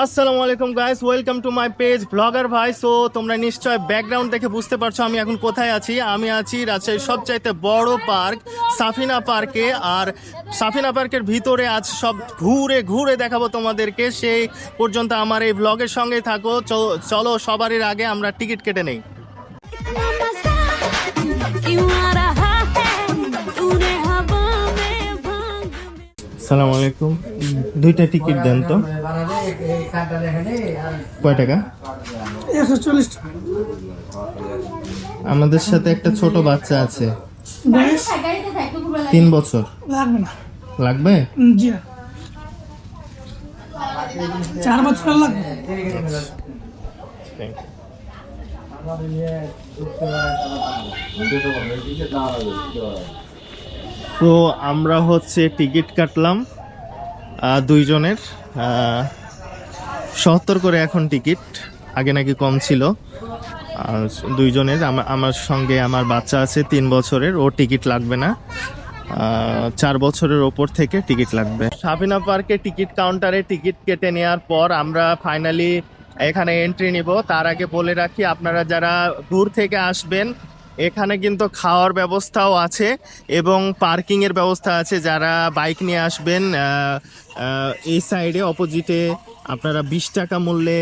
আসসালামু আলাইকুম guys, welcome to my page blogger ভাই। সো তোমরা নিশ্চয় ব্যাকগ্রাউন্ড দেখে বুঝতে পারছো আমি এখন কোথায় আছি। আমি আছি রাজশাহীর সবচাইতে বড় পার্ক সাফিনা পার্কে। আর সাফিনা পার্কের ভিতরে আজ সব ঘুরে ঘুরে দেখাবো তোমাদেরকে। সেই পর্যন্ত আমার এই ব্লগের সঙ্গেই থাকো। চলো সবারই আগে আমরা টিকিট কেটে নেই। আসসালামু আলাইকুম, দুইটা টিকিট দেন তো। কয় টাকা? 140 টাকা। আমাদের সাথে একটা ছোট বাচ্চা আছে, বয়স 3 বছর। লাগবে না। লাগবে? জি না, 4 বছর লাগবে। তো আমরা হচ্ছে টিকিট কাটলাম দুইজনের 70 করে এখন টিকিট, আগে নাকি কম ছিল। দুইজনের আমার সঙ্গে আমার বাচ্চা আছে 3 বছরের, ও টিকিট লাগবে না। 4 বছরের ওপর থেকে টিকিট লাগবে। সাফিনা পার্কে টিকিট কাউন্টারে টিকিট কেটে নেওয়ার পর আমরা ফাইনালি এখানে এন্ট্রি নিব। তার আগে বলে রাখি, আপনারা যারা দূর থেকে আসবেন এখানে কিন্তু খাওয়ার ব্যবস্থাও আছে এবং পার্কিং এর ব্যবস্থা আছে। যারা বাইক নিয়ে আসবেন এই সাইডে অপোজিটে আপনারা 20 টাকা মূল্যে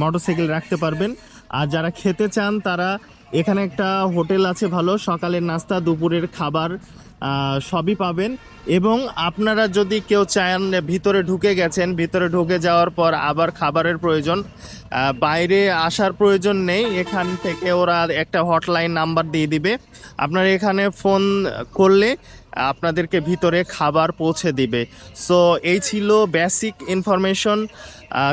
মোটরসাইকেল রাখতে পারবেন। আর যারা খেতে চান তারা এখানে একটা হোটেল আছে ভালো, সকালের নাস্তা দুপুরের খাবার সবই পাবেন। এবং আপনারা যদি কেউ চান ভিতরে ঢুকে গেছেন, ভিতরে ঢুকে যাওয়ার পর আবার খাবারের প্রয়োজন, বাইরে আসার প্রয়োজন নেই। এখান থেকে ওরা একটা হটলাইন নাম্বার দিয়ে দিবে, আপনারা এখানে ফোন করলে আপনাদেরকে ভিতরে খাবার পৌঁছে দিবে। সো এই ছিল বেসিক ইনফরমেশন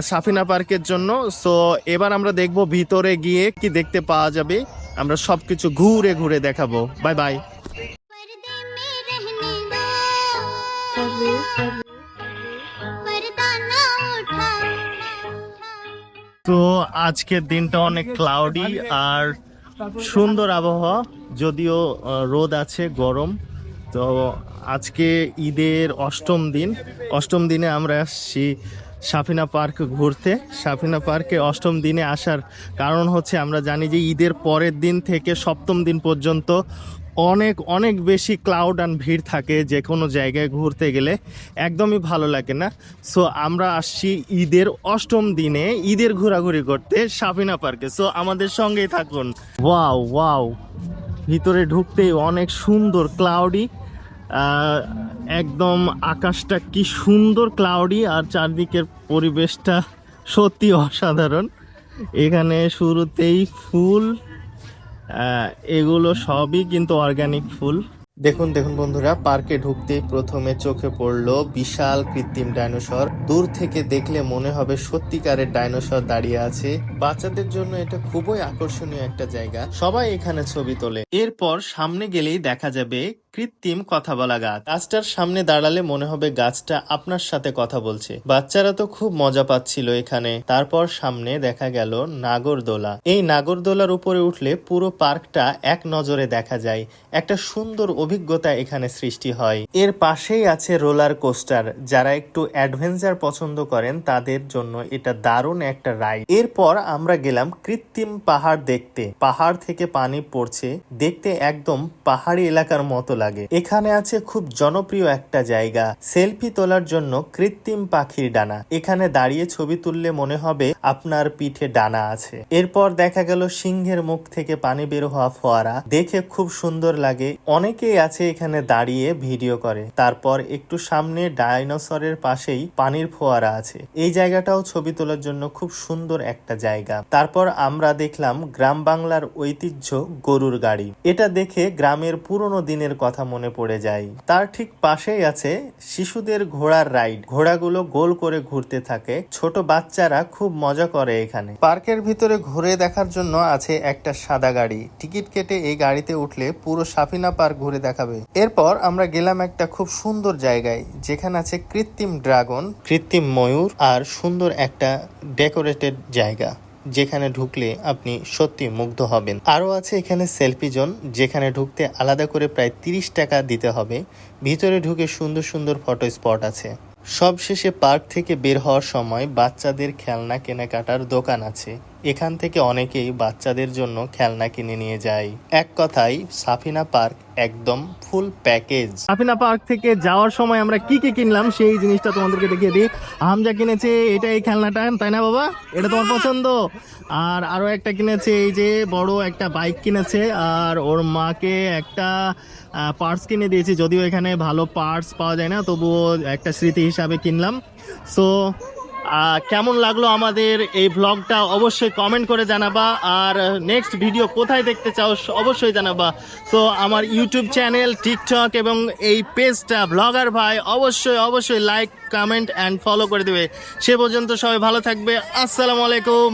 সাফিনা পার্কের জন্য। সো এবার আমরা দেখব ভিতরে গিয়ে কি দেখতে পাওয়া যাবে, আমরা সবকিছু ঘুরে ঘুরে দেখাবো। Bye bye. তো আজকের দিনটা অনেক ক্লাউডি আর সুন্দর আবহাওয়া, যদিও রোদ আছে, গরম। তো আজকে ঈদের অষ্টম দিনে আমরা আসছি সাফিনা পার্ক ঘুরতে। সাফিনা পার্কে অষ্টম দিনে আসার কারণ হচ্ছে আমরা জানি যে ঈদের পরের দিন থেকে সপ্তম দিন পর্যন্ত অনেক অনেক বেশি ক্লাউড অ্যান্ড ভিড় থাকে। যে কোনো জায়গায় ঘুরতে গেলে একদমই ভালো লাগে না। সো আমরা আসছি ঈদের অষ্টম দিনে ঈদের ঘোরাঘুরি করতে সাফিনা পার্কে। সো আমাদের সঙ্গেই থাকুন। ওয়াও ওয়াও, ভিতরে ঢুকতেই অনেক সুন্দর ক্লাউডি, একদম আকাশটা কি সুন্দর ক্লাউডি আর চারদিকের পরিবেশটা সত্যি অসাধারণ। এখানে শুরুতেই ফুল, এগুলো সবই কিন্তু অর্গানিক ফুল। দেখুন দেখুন বন্ধুরা, পার্কে ঢুকতেই প্রথমে চোখে পড়লো বিশাল কৃত্রিম ডাইনোসর। দূর থেকে দেখলে মনে হবে সত্যিকারের ডাইনোসর দাঁড়িয়ে আছে। বাচ্চাদের জন্য এটা খুবই আকর্ষণীয় একটা জায়গা, সবাই এখানে ছবি তোলে। এরপর সামনে গেলেই দেখা যাবে কৃত্রিম কথা বলা গাছ। গাছটার সামনে দাঁড়ালে মনে হবে গাছটা আপনার সাথে কথা বলছে। বাচ্চারা তো খুব মজা পাচ্ছিল এখানে। তারপর সামনে দেখা গেল নাগরদোলা। এই নাগরদোলার উপরে উঠলে পুরো পার্কটা এক নজরে দেখা যায়। একটা সুন্দর অভিজ্ঞতা এখানে সৃষ্টি হয়। এর পাশেই আছে রোলার কোস্টার। যারা একটু অ্যাডভেঞ্চার পছন্দ করেন তাদের জন্য এটা দারুণ একটা রাইড। এরপর আমরা গেলাম কৃত্রিম পাহাড় দেখতে। পাহাড় থেকে পানি পড়ছে, দেখতে একদম পাহাড়ি এলাকার মতো লাগে। এখানে আছে খুব জনপ্রিয় একটা জায়গা সেলফি তোলার জন্য, কৃত্রিম পাখির ডানা। এখানে দাঁড়িয়ে ছবি তুললে মনে হবে আপনার পিঠে ডানা আছে। এরপর দেখা গেল সিংহের মুখ থেকে পানি বের হওয়া ফোয়ারা, দেখে খুব সুন্দর লাগে। অনেকেই আছে এখানে দাঁড়িয়ে ভিডিও করে। তারপর একটু সামনে ডাইনোসরের পাশেই পানির ফোয়ারা আছে। এই জায়গাটাও ছবি তোলার জন্য খুব সুন্দর একটা জায়গা। তারপর আমরা দেখলাম গ্রাম বাংলার ঐতিহ্য গরুর গাড়ি। এটা দেখে গ্রামের পুরনো দিনের কথা মনে পড়ে যায়। তার ঠিক পাশেই আছে শিশুদের ঘোড়ার রাইড। ঘোড়াগুলো গোল করে ঘুরতে থাকে, ছোট বাচ্চারা খুব মজা করে এখানে। পার্কের ভিতরে ঘুরে দেখার জন্য আছে একটা সাদা গাড়ি। টিকিট কেটে এই গাড়িতে উঠলে পুরো সাফিনা পার্ক ঘুরে দেখাবে। এরপর আমরা গেলাম একটা খুব সুন্দর জায়গায়, যেখানে আছে কৃত্রিম ড্রাগন, কৃত্রিম ময়ূর আর সুন্দর একটা ডেকোরেটেড জায়গা, যেখানে ঢুকলে আপনি সত্যি মুগ্ধ হবেন। আরও আছে এখানে সেলফি জোন, যেখানে ঢুকতে আলাদা করে প্রায় 30 টাকা দিতে হবে। ভিতরে ঢুকে সুন্দর সুন্দর ফটো স্পট আছে। সবশেষে পার্ক থেকে বের হওয়ার সময় বাচ্চাদের খেলনা কেনাকাটার দোকান আছে। এখান থেকে অনেকেই বাচ্চাদের জন্য খেলনা কিনে নিয়ে যায়। এক কথায় সাফিনা পার্ক একদম ফুল প্যাকেজ। সাফিনা পার্ক থেকে যাওয়ার সময় আমরা কি কি কিনলাম সেই জিনিসটা তোমাদেরকে দেখিয়ে দিই। হামজা কিনেছে এটা, এই খেলনাটা, তাই না বাবা? এটা তোমার পছন্দ। আর আরো একটা কিনেছে, এই যে বড় একটা বাইক কিনেছে। আর ওর মাকে একটা পার্টস কিনে দিয়েছি, যদিও এখানে ভালো পার্টস পাওয়া যায় না, তবুও একটা স্মৃতি হিসাবে কিনলাম। সো কেমন লাগলো আমাদের এই ভ্লগটা অবশ্যই কমেন্ট করে জানাবা। আর নেক্সট ভিডিও কোথায় দেখতে চাও অবশ্যই জানাবা। সো আমার ইউটিউব চ্যানেল, টিকটক এবং এই পেজটা ব্লগার ভাই অবশ্যই অবশ্যই লাইক, কমেন্ট অ্যান্ড ফলো করে দেবে। সে পর্যন্ত সবাই ভালো থাকবে। আসসালামু আলাইকুম।